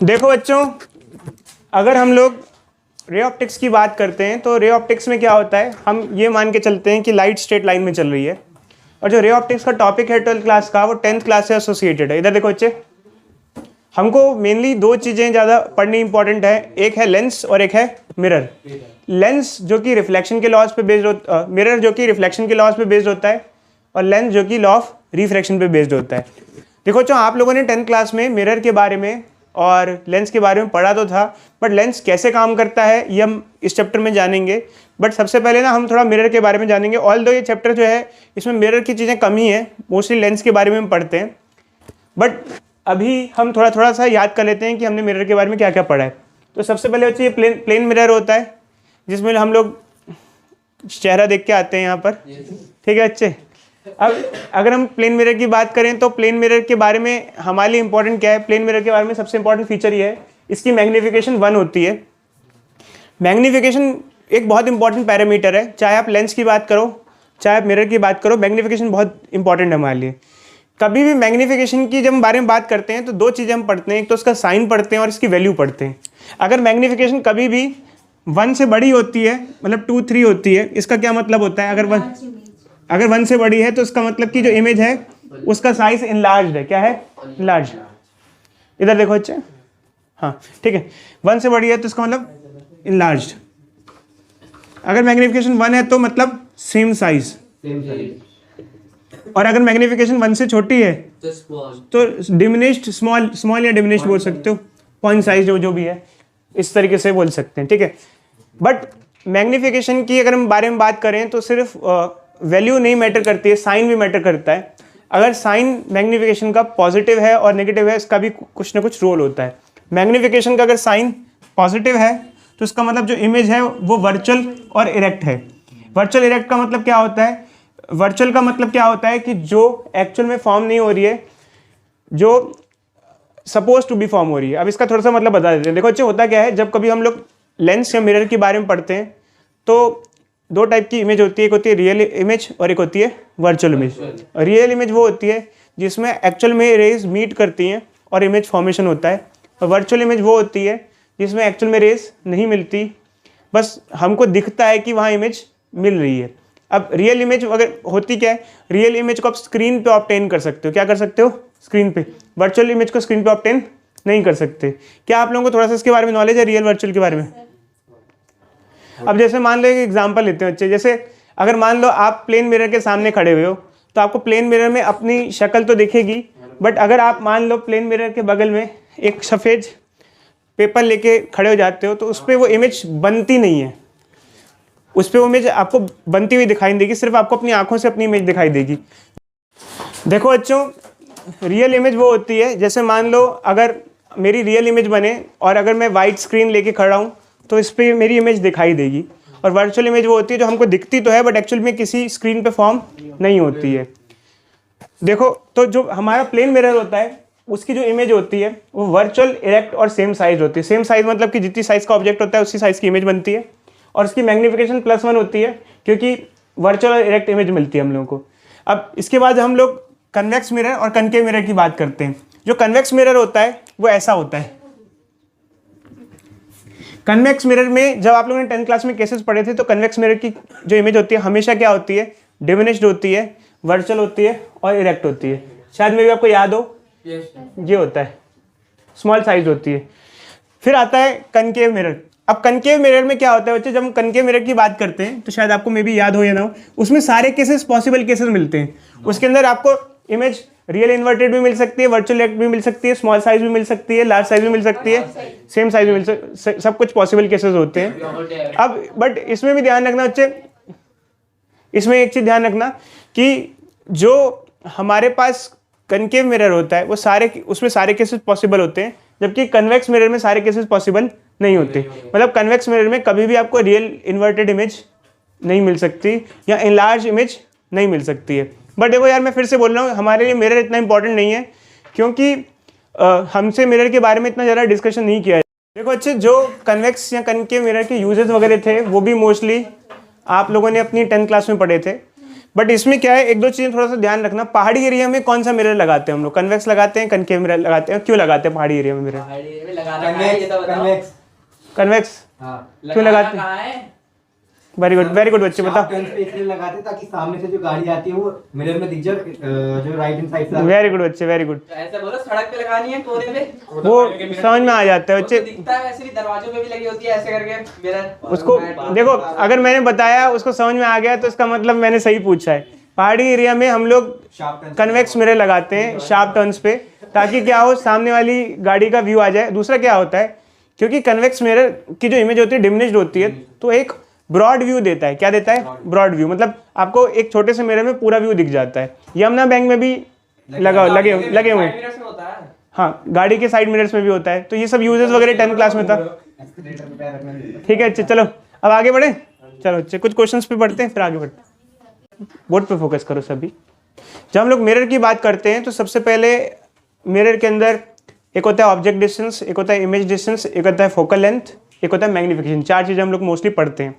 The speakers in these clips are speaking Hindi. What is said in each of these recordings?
देखो बच्चों, अगर हम लोग रे ऑप्टिक्स की बात करते हैं तो रे ऑप्टिक्स में क्या होता है, हम ये मान के चलते हैं कि लाइट स्ट्रेट लाइन में चल रही है और जो रे ऑप्टिक्स का टॉपिक है 12th क्लास का वो 10th क्लास से एसोसिएटेड है। इधर देखो बच्चे, हमको मेनली दो चीज़ें ज़्यादा पढ़नी इंपॉर्टेंट है, एक है लेंस और एक है मिरर। लेंस जो कि रिफ्लेक्शन के लॉज पे बेस्ड होता, मिरर जो कि रिफ्लेक्शन के लॉज पे बेस्ड होता है और लेंस जो कि लॉ ऑफ रिफ्रैक्शन पे बेस्ड होता है। देखो बच्चों, आप लोगों ने 10th क्लास में मिरर के बारे में और लेंस के बारे में पढ़ा तो था, बट लेंस कैसे काम करता है ये हम इस चैप्टर में जानेंगे। बट सबसे पहले ना हम थोड़ा मिरर के बारे में जानेंगे। ऑल दो ये चैप्टर जो है इसमें मिरर की चीज़ें कम ही है, मोस्टली लेंस के बारे में हम पढ़ते हैं। बट अभी हम थोड़ा सा याद कर लेते हैं कि हमने मिरर के बारे में क्या क्या पढ़ा है। तो सबसे पहले बच्चे ये प्लेन मिरर होता है जिसमें हम लोग चेहरा देख के आते हैं यहाँ पर, ठीक है बच्चे। अब अगर हम प्लेन मिरर की बात करें तो प्लेन मिरर के बारे में हमारे लिए इंपॉर्टेंट क्या है, प्लेन मिरर के बारे में सबसे इंपॉर्टेंट फीचर ये है, इसकी मैग्नीफिकेशन 1 होती है। मैग्नीफिकेशन एक बहुत इंपॉर्टेंट पैरामीटर है, चाहे आप लेंस की बात करो चाहे आप मिरर की बात करो, मैग्नीफिकेशन बहुत इंपॉर्टेंट है हमारे लिए। कभी भी मैग्नीफिकेशन की जब हम बारे में बात करते हैं तो दो चीज़ें हम पढ़ते हैं, एक तो उसका साइन पढ़ते हैं और इसकी वैल्यू पढ़ते हैं। अगर मैग्नीफिकेशन कभी भी 1 से बड़ी होती है, मतलब 2, 3 होती है, इसका क्या मतलब होता है, अगर 1 से बड़ी है तो इसका मतलब कि जो इमेज है उसका साइज इनलार्ज्ड है। क्या है? इनलार्ज। इधर देखो बच्चे, हाँ ठीक है, 1 से बड़ी है तो इसका मतलब इनलार्ज्ड। अगर मैग्नीफिकेशन 1 है तो मतलब सेम साइज, और अगर मैग्नीफिकेशन 1 से छोटी है तो डिमिनिश्ड, स्मॉल या डिमिनिश्ड बोल सकते हो, पॉइंट साइज जो भी है इस तरीके से बोल सकते हैं, ठीक है। बट मैग्नीफिकेशन की अगर हम बारे में बात करें तो सिर्फ वैल्यू नहीं मैटर करती है, साइन भी मैटर करता है। अगर साइन मैग्नीफिकेशन का पॉजिटिव है और नेगेटिव है, इसका भी कुछ ना कुछ रोल होता है। मैग्नीफिकेशन का अगर साइन पॉजिटिव है तो इसका मतलब जो इमेज है वो वर्चुअल और इरेक्ट है। वर्चुअल इरेक्ट का मतलब क्या होता है? वर्चुअल का मतलब क्या होता है कि जो एक्चुअल में फॉर्म नहीं हो रही है, जो सपोज टू बी फॉर्म हो रही है। अब इसका थोड़ा सा मतलब बता देते हैं। देखो बच्चे, होता क्या है, जब कभी हम लोग लेंस या मिरर के बारे में पढ़ते हैं तो दो टाइप की इमेज होती है, एक होती है रियल इमेज और एक होती है वर्चुअल इमेज। रियल इमेज वो होती है जिसमें एक्चुअल में रेज मीट करती हैं और इमेज फॉर्मेशन होता है, और वर्चुअल इमेज वो होती है जिसमें एक्चुअल में रेज नहीं मिलती, बस हमको दिखता है कि वहाँ इमेज मिल रही है। अब रियल इमेज अगर होती क्या है, रियल इमेज को आप स्क्रीन पे ऑब्टेन कर सकते हो। क्या कर सकते हो? स्क्रीन पे। वर्चुअल इमेज को स्क्रीन पे ऑब्टेन नहीं कर सकते। क्या आप लोगों को थोड़ा सा इसके बारे में नॉलेज है, रियल वर्चुअल के बारे में? अब जैसे मान लो एक एग्जांपल लेते हैं बच्चे, जैसे अगर मान लो आप प्लेन मिरर के सामने खड़े हुए हो तो आपको प्लेन मिरर में अपनी शक्ल तो दिखेगी, बट अगर आप मान लो प्लेन मिरर के बगल में एक सफ़ेद पेपर लेके खड़े हो जाते हो तो उस पर वो इमेज बनती नहीं है, उस पर वो इमेज आपको बनती हुई दिखाई देगी, सिर्फ आपको अपनी आंखों से अपनी इमेज दिखाई देगी। देखो बच्चों, रियल इमेज वो होती है, जैसे मान लो अगर मेरी रियल इमेज बने और अगर मैं वाइट स्क्रीन लेके खड़ा हूँ तो इस पर मेरी इमेज दिखाई देगी। और वर्चुअल इमेज वो होती है जो हमको दिखती तो है बट एक्चुअल में किसी स्क्रीन पे फॉर्म नहीं होती है। देखो, तो जो हमारा प्लेन मिरर होता है उसकी जो इमेज होती है वो वर्चुअल, इरेक्ट और सेम साइज होती है। सेम साइज मतलब कि जितनी साइज का ऑब्जेक्ट होता है उसी साइज की इमेज बनती है, और इसकी मैग्नीफिकेशन +1 होती है क्योंकि वर्चुअल और इरेक्ट इमेज मिलती है हम लोगों को। अब इसके बाद हम लोग कन्वेक्स मिरर और कनकेव मिरर की बात करते हैं। जो कन्वेक्स मिरर होता है वो ऐसा होता है। कन्वेक्स मिरर में जब आप लोगों ने 10th क्लास में केसेस पढ़े थे तो कन्वेक्स मिरर की जो इमेज होती है हमेशा क्या होती है? डिमिनिश्ड होती है, वर्चुअल होती है और इरेक्ट होती है। शायद में भी आपको याद हो, ये होता है, स्मॉल साइज होती है। फिर आता है कनकेव मिरर। अब कनकेव मिरर में क्या होता है बच्चे, जब हम कनकेव मिरर की बात करते हैं तो शायद आपको मे भी याद हो या ना हो, उसमें सारे केसेस पॉसिबल केसेस मिलते हैं। उसके अंदर आपको इमेज रियल इन्वर्टेड भी मिल सकती है, वर्चुअल इरेक्ट भी मिल सकती है, स्मॉल साइज भी मिल सकती है, लार्ज साइज भी मिल सकती है, सेम साइज भी मिल सकती है, सब कुछ पॉसिबल केसेस होते हैं। अब बट इसमें भी ध्यान रखना बच्चे, इसमें एक चीज़ ध्यान रखना कि जो हमारे पास कनकेव मिरर होता है वो उसमें सारे केसेस पॉसिबल होते हैं, जबकि कन्वेक्स मिरर में सारे केसेस पॉसिबल नहीं होते। मतलब कन्वेक्स मिरर में कभी भी आपको रियल इन्वर्टेड इमेज नहीं मिल सकती या इनलार्ज इमेज नहीं मिल सकती है। बट देखो यार, मैं फिर से बोल रहा हूँ, हमारे लिए मिरर इतना इंपॉर्टेंट नहीं है क्योंकि हमसे मिरर के बारे में इतना ज़्यादा डिस्कशन नहीं किया है। देखो अच्छे, जो कन्वेक्स या कनकेव मिरर के यूजेस वगैरह थे वो भी मोस्टली आप लोगों ने अपनी 10th क्लास में पढ़े थे। बट इसमें क्या है, एक दो चीज़ें थोड़ा सा ध्यान रखना। पहाड़ी एरिया में कौन सा मिरर लगाते हैं हम लोग? कन्वेक्स लगाते हैं, कनकेव मिरर लगाते हैं? क्यों लगाते हैं पहाड़ी एरिया में मिरर? कन्वेक्स क्यों लगाते हैं? वेरी गुड बच्चे, बताओ। इसलिए लगाते ताकि सामने से जो गाड़ी आती है वो मिरर में दिख जाए, जो राइट हैंड साइड से। वेरी गुड बच्चे, वेरी गुड। ऐसा बोलो सड़क पे लगानी है कोने पे, वो समझ में आ जाता है बच्चे। दिखता है, वैसे भी दरवाजों पे भी लगी होती है ऐसे करके मिरर। उसको देखो, अगर मैंने बताया उसको समझ में आ गया तो इसका मतलब मैंने सही पूछा है। पहाड़ी एरिया में हम लोग कन्वेक्स मिरर लगाते हैं शार्प टर्न्स पे, ताकि क्या हो, सामने वाली गाड़ी का व्यू आ जाए। दूसरा क्या होता है, क्योंकि कन्वेक्स मिरर की जो इमेज होती है डिमिनिश्ड होती है, तो एक ब्रॉड व्यू देता है। क्या देता है? ब्रॉड व्यू, मतलब आपको एक छोटे से मिरर में पूरा व्यू दिख जाता है। यमुना बैंक में भी लगे हुए हैं। हाँ, गाड़ी के साइड मिरर्स में भी होता है। तो ये सब यूजेस वगैरह 10th क्लास में था। ठीक है, चलो अब आगे बढ़े। चलो बच्चे, कुछ क्वेश्चंस पे पढ़ते हैं, फिर आगे बढ़ते हैं। बोर्ड पे फोकस करो सभी। जब हम लोग मिरर की बात करते हैं तो सबसे पहले मिरर के अंदर एक होता है ऑब्जेक्ट डिस्टेंस, एक होता है इमेज डिस्टेंस, एक होता है फोकल लेंथ, एक होता है मैग्निफिकेशन। 4 चीज़ें हम लोग मोस्टली पढ़ते हैं।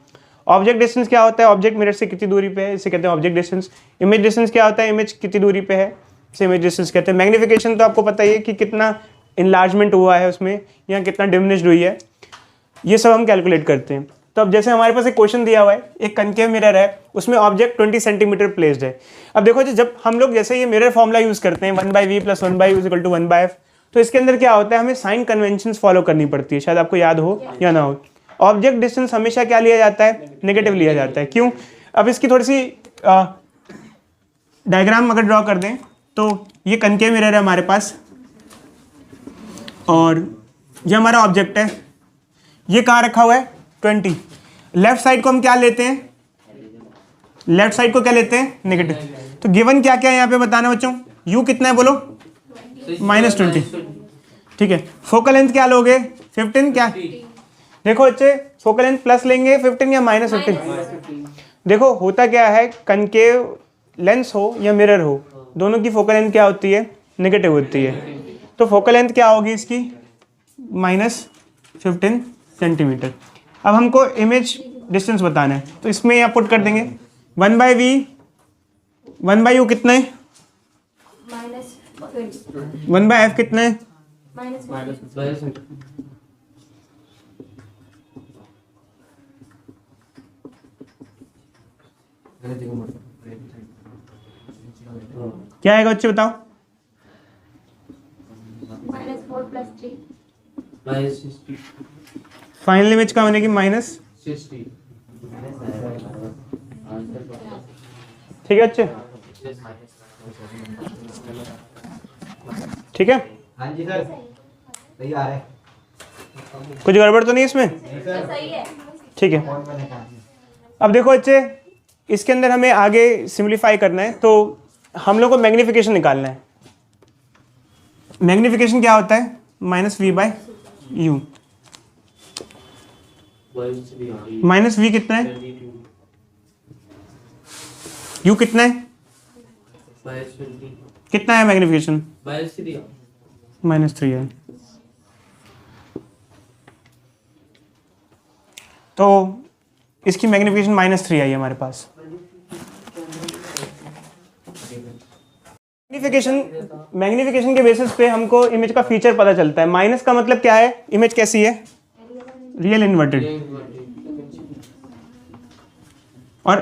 ऑब्जेक्ट डिस्टेंस क्या होता है? ऑब्जेक्ट मिरर से कितनी दूरी पे है, इसे कहते हैं ऑब्जेक्ट डिस्टेंस। इमेज डिस्टेंस क्या होता है? इमेज कितनी दूरी पे है, इसे इमेज डिस्टेंस कहते हैं। मैग्निफिकेशन तो आपको पता ही है कि कितना इनलार्जमेंट हुआ है उसमें, या कितना डिमिनिश्ड हुई है, ये सब हम कैलकुलेट करते हैं। तो अब जैसे हमारे पास एक क्वेश्चन दिया हुआ है, एक कनकेव मिरर है, उसमें ऑब्जेक्ट 20 सेंटीमीटर प्लेस्ड है। अब देखो जी, जब हम लोग जैसे ये मिरर फॉर्मूला यूज करते हैं 1/v + 1/u = 1/f, तो इसके अंदर क्या होता है, हमें साइन कन्वेंशंस फॉलो करनी पड़ती है। शायद आपको याद हो या ना हो। ऑब्जेक्ट डिस्टेंस हमेशा क्या लिया जाता है? नेगेटिव लिया जाता है। क्यों? अब इसकी थोड़ी सी डायग्राम अगर ड्रॉ कर दें तो ये कनकेव मिरर है हमारे पास, और ये हमारा ऑब्जेक्ट है। ये कहाँ रखा हुआ है? 20। लेफ्ट साइड को हम क्या लेते हैं? लेफ्ट साइड को क्या लेते हैं? नेगेटिव। तो गिवन क्या क्या है यहाँ पे बताना बच्चों? यू कितना है बोलो? -20। ठीक है। फोकल लेंथ क्या लोगे? 15। क्या देखो बच्चे, फोकल लेंथ प्लस लेंगे 15 या -15? देखो होता क्या है, कनकेव लेंस हो या मिरर हो, दोनों की फोकल लेंथ क्या होती है? नेगेटिव होती है। तो फोकल लेंथ क्या होगी इसकी? -15 सेंटीमीटर। अब हमको इमेज डिस्टेंस बताना है, तो इसमें यहाँ पुट कर देंगे 1/v, 1/u कितना है? 1/f कितना है? क्या आएगा बच्चे बताओ? -4 + 3 -60। फाइनल इमेज का बनेगी -60। ठीक है बच्चे? ठीक है। हाँ जी सर, सही आ रहा है। कुछ गड़बड़ तो नहीं इसमें? सही है। ठीक है। अब देखो बच्चे, इसके अंदर हमें आगे सिंप्लीफाई करना है, तो हम लोग को मैग्निफिकेशन निकालना है। मैग्निफिकेशन क्या होता है? -v/u। -v कितना है? u कितना है? कितना है मैग्निफिकेशन? -3 है। तो इसकी मैग्निफिकेशन -3 आई हमारे पास। मैग्निफिकेशन के बेसिस पे हमको इमेज का फीचर पता चलता है। माइनस का मतलब क्या है? इमेज कैसी है? Real inverted. और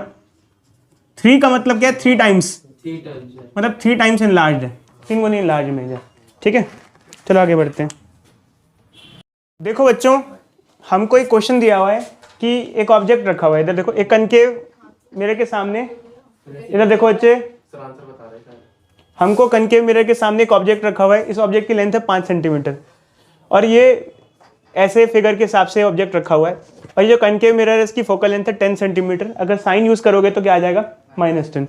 3 का मतलब क्या है? 3 टाइम्स, मतलब 3 टाइम्स इनलार्ज्ड है, 3 गुना इनलार्ज इमेज है। ठीक है, चलो आगे बढ़ते हैं। देखो बच्चों, हमको एक क्वेश्चन दिया हुआ है कि एक ऑब्जेक्ट रखा हुआ है, इधर देखो, एक कनकेव मिरर के सामने, इधर देखो बच्चे, हमको कनकेव मिरर के सामने एक ऑब्जेक्ट रखा हुआ है। इस ऑब्जेक्ट की लेंथ है 5 सेंटीमीटर, और ये ऐसे फिगर के हिसाब से ऑब्जेक्ट रखा हुआ है, और ये जो कनकेव मिरर है इसकी फोकल लेंथ है 10 सेंटीमीटर। अगर साइन यूज करोगे तो क्या आ जाएगा? -10।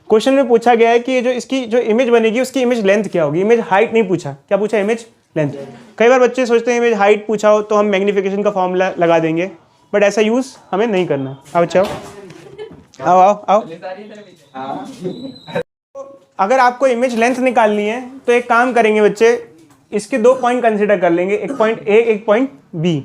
क्वेश्चन में पूछा गया है कि ये जो इसकी जो इमेज बनेगी उसकी इमेज लेंथ क्या होगी। इमेज हाइट नहीं पूछा, क्या पूछा? Image length. कई बार बच्चे सोचते हैं इमेज हाइट पूछा हो तो हम मैग्निफिकेशन का फॉर्मूला लगा देंगे, बट ऐसा यूज हमें नहीं करना। आओ बच्चे, आओ आओ आओ। अगर आपको इमेज लेंथ निकालनी है तो एक काम करेंगे बच्चे, इसके 2 पॉइंट कंसिडर कर लेंगे, एक पॉइंट ए, एक पॉइंट बी।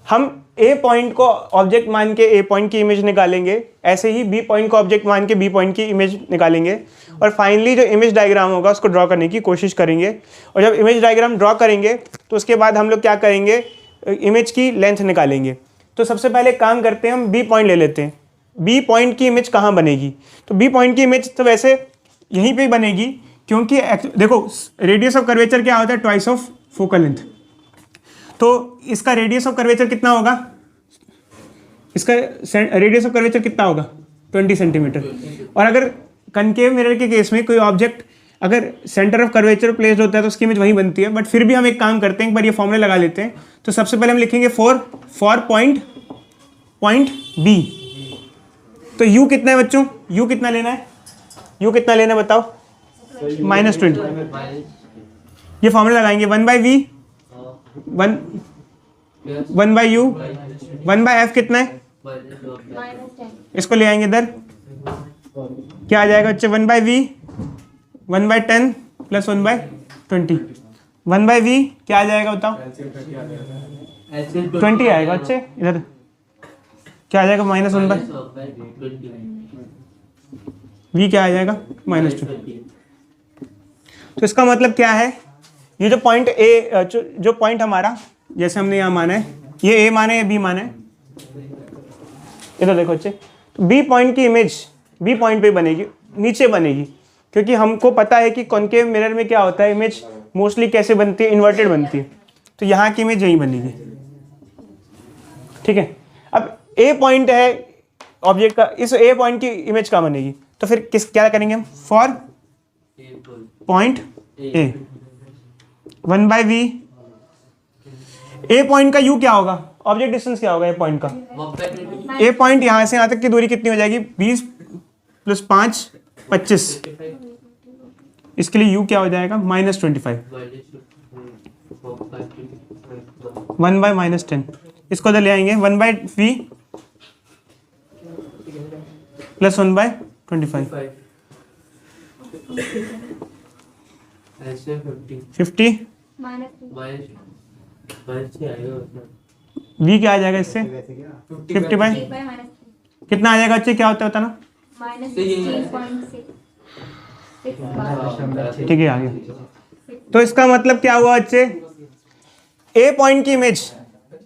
हम ए पॉइंट को ऑब्जेक्ट मान के ए पॉइंट की इमेज निकालेंगे, ऐसे ही बी पॉइंट को ऑब्जेक्ट मान के बी पॉइंट की इमेज निकालेंगे और फाइनली जो इमेज डायग्राम होगा उसको ड्रॉ करने की कोशिश करेंगे। और जब इमेज डायग्राम ड्रॉ करेंगे तो उसके बाद हम लोग क्या करेंगे, इमेज की लेंथ निकालेंगे। तो सबसे पहले काम करते हैं, हम बी पॉइंट ले लेते हैं। बी पॉइंट की इमेज कहाँ बनेगी, तो बी पॉइंट की इमेज तो वैसे यहीं पे ही बनेगी, क्योंकि देखो रेडियस ऑफ कर्वेचर क्या होता है, ट्वाइस ऑफ फोकल लेंथ। तो इसका रेडियस ऑफ कर्वेचर कितना होगा, इसका रेडियस ऑफ कर्वेचर कितना होगा 20 सेंटीमीटर। और अगर कनकेव मिरर के केस में कोई ऑब्जेक्ट अगर सेंटर ऑफ कर्वेचर प्लेस्ड होता है तो उसकी इमेज वहीं बनती है। बट फिर भी हम एक काम करते हैं, एक बार ये फॉर्मूला लगा लेते हैं। तो सबसे पहले हम लिखेंगे फॉर पॉइंट बी। तो यू कितना है बच्चों, यू कितना लेना है, यू कितना लेना है बताओ, -20। ये फॉर्मूला लगाएंगे 1/v 1/u 1/f कितना है, -10. इसको ले आएंगे इधर, क्या आ जाएगा बच्चे 1/v 1/10 प्लस 1/20। 1/v क्या आ जाएगा बताओ, 20 आएगा बच्चे। इधर क्या आ जाएगा -1/v क्या आ जाएगा -2। तो इसका मतलब क्या है, ये जो पॉइंट ए जो पॉइंट हमारा जैसे हमने यहाँ माना है, ये ए माने या बी माना है, इधर देखो बच्चे। तो बी पॉइंट की इमेज बी पॉइंट पे बनेगी, नीचे बनेगी, क्योंकि हमको पता है कि कॉनकेव मिरर में क्या होता है, इमेज मोस्टली कैसे बनती है, इन्वर्टेड बनती है। तो यहाँ की इमेज यहीं बनेगी, ठीक है। अब ए पॉइंट है ऑब्जेक्ट का, इस ए पॉइंट की इमेज कहाँ बनेगी, तो फिर क्या करेंगे हम, for point A 1/v। A point का यू क्या होगा, ऑब्जेक्ट डिस्टेंस क्या होगा ए पॉइंट का, ए पॉइंट यहाँ से यहाँ तक की दूरी कितनी हो जाएगी, 20 + 5 25। इसके लिए u क्या हो जाएगा -25 1/-10। इसको इधर ले आएंगे 1/v प्लस 1/25 50। v क्या आ जाएगा इससे 50/, कितना आ जाएगा बच्चे, क्या होता है बताना, ठीक है आ गया। तो इसका मतलब क्या हुआ बच्चे, ए पॉइंट की इमेज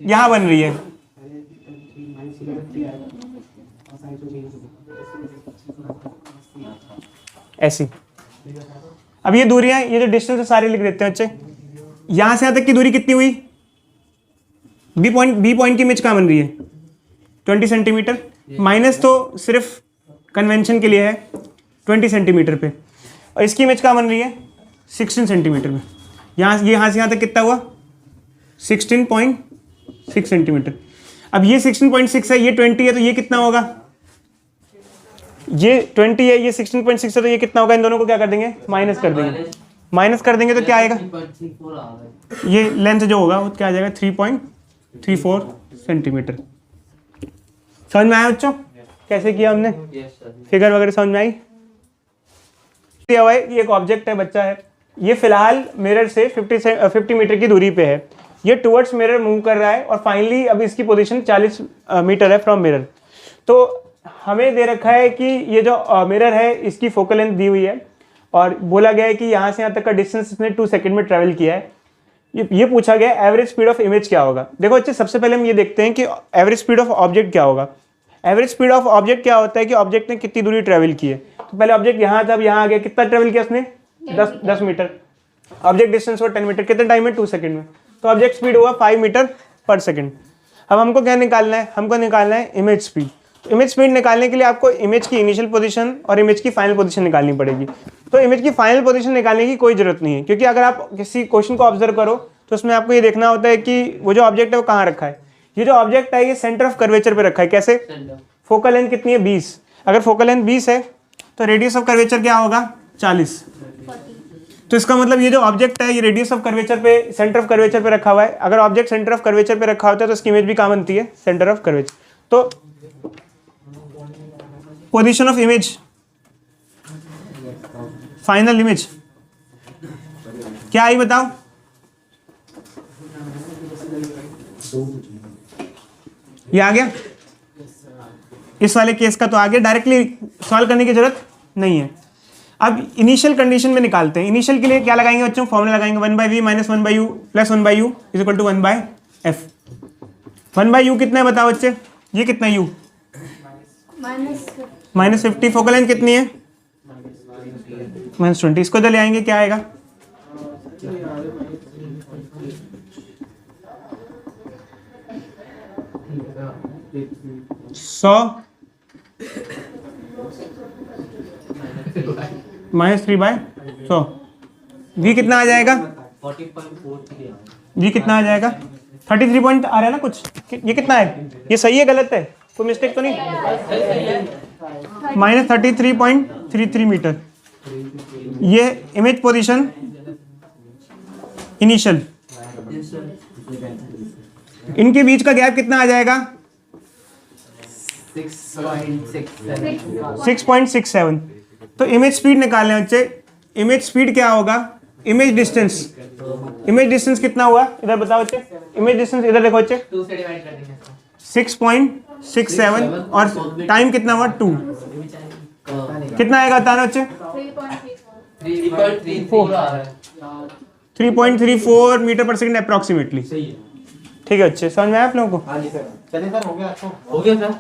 यहां बन रही है, ऐसी। अब ये दूरियां, ये जो डिस्टेंस है सारे लिख देते हैं बच्चे। यहां से यहां तक की दूरी कितनी हुई, बी पॉइंट की इमेज कहां बन रही है 20 सेंटीमीटर, माइनस तो सिर्फ कन्वेंशन के लिए है 20 सेंटीमीटर पे, और इसकी इमेज कहाँ बन रही है 16 सेंटीमीटर में। यहाँ से यहाँ तक कितना हुआ 16.6 सेंटीमीटर। अब ये 16.6 है, ये 20 है, तो ये कितना होगा, ये 20 है, ये 16.6 है, तो ये कितना होगा, इन दोनों को क्या कर देंगे, माइनस कर देंगे। माइनस कर देंगे तो क्या आएगा, ये लेंथ जो होगा वो क्या आ जाएगा 3.34 सेंटीमीटर। समझ में आया बच्चों, कैसे किया हमने, फिगर वगैरह समझ में आई। दिया हुआ है कि एक ऑब्जेक्ट है, बच्चा है, ये फिलहाल मिरर से 50 मीटर की दूरी पे है, ये टुवर्ड्स मिरर मूव कर रहा है और फाइनली अब इसकी पोजीशन 40 मीटर है फ्रॉम मिरर। तो हमें दे रखा है कि ये जो मिरर है इसकी फोकल लेंथ दी हुई है और बोला गया है कि यहाँ से यहाँ तक का डिस्टेंस इसने 2 सेकंड में ट्रैवल किया है। ये पूछा गया एवरेज स्पीड ऑफ इमेज क्या होगा। देखो बच्चे, सबसे पहले हम ये देखते हैं कि एवरेज स्पीड ऑफ ऑब्जेक्ट क्या होगा। एवरेज स्पीड ऑफ ऑब्जेक्ट क्या होता है कि ऑब्जेक्ट ने कितनी दूरी ट्रैवल की है। तो पहले ऑब्जेक्ट यहाँ था, अब यहाँ आ गया, कितना ट्रैवल किया उसने 10 मीटर। ऑब्जेक्ट डिस्टेंस हुआ 10 मीटर, कितने टाइम में 2 सेकंड में, तो ऑब्जेक्ट स्पीड हुआ 5 मीटर पर सेकंड। अब हमको क्या निकालना है, हमको निकालना है इमेज स्पीड। इमेज स्पीड निकालने के लिए आपको इमेज की इनिशियल पोजीशन और इमेज की फाइनल पोजीशन निकालनी पड़ेगी। तो इमेज की फाइनल पोजीशन निकालने की कोई जरूरत नहीं है, क्योंकि अगर आप किसी क्वेश्चन को ऑब्जर्व करो तो उसमें आपको ये देखना होता है कि वो जो ऑब्जेक्ट है वो कहाँ रखा है। ये जो ऑब्जेक्ट है ये सेंटर ऑफ कर्वेचर पे रखा है। कैसे, फोकल लेंथ कितनी है 20, अगर फोकल लेंथ 20 है तो रेडियस ऑफ कर्वेचर क्या होगा 40। तो इसका मतलब ये जो ऑब्जेक्ट है ये रेडियस ऑफ कर्वेचर पे, सेंटर ऑफ कर्वेचर पे रखा हुआ है। अगर ऑब्जेक्ट सेंटर ऑफ कर्वेचर पे रखा होता है तो इसकी इमेज भी कहाँ बनती है, सेंटर ऑफ कर्वेचर। तो position of image, final image क्या आई बताओ। ये आ गया, इस वाले केस का तो आ गया, डायरेक्टली सॉल्व करने की जरूरत नहीं है। अब इनिशियल कंडीशन में निकालते हैं। इनिशियल के लिए क्या लगाएंगे बच्चों, फॉर्मूला लगाएंगे 1/v minus 1/u plus 1/u is equal to 1/f। 1/u कितना है बताओ बच्चे, ये कितना u -50, फोकल लेंथ कितनी है -20, इसको इधर ले आएंगे क्या आएगा, सौ -3/100, v कितना आ जाएगा, v कितना आ जाएगा 33 पॉइंट आ रहा है ना कुछ, ये कितना है, ये सही है गलत है, कोई मिस्टेक तो नहीं, -33.33 मीटर। ये इमेज पोजीशन इनिशियल, इनके बीच का गैप कितना आ जाएगा 6.67। तो इमेज स्पीड निकालने बच्चे, इमेज स्पीड क्या होगा, इमेज डिस्टेंस, इमेज डिस्टेंस कितना हुआ इधर बताओ बच्चे, इमेज डिस्टेंस इधर देखो बच्चे 2 से डिवाइड कर देंगे इसको। 6.67 और टाइम कितना हुआ 2, कितना आएगा बताना बच्चे 3.34 मीटर पर सेकंड अप्रोक्सीमेटली। ठीक है बच्चे, समझ में आया आप लोगों को। चलिए सर, हो गया आपको? हो गया सर।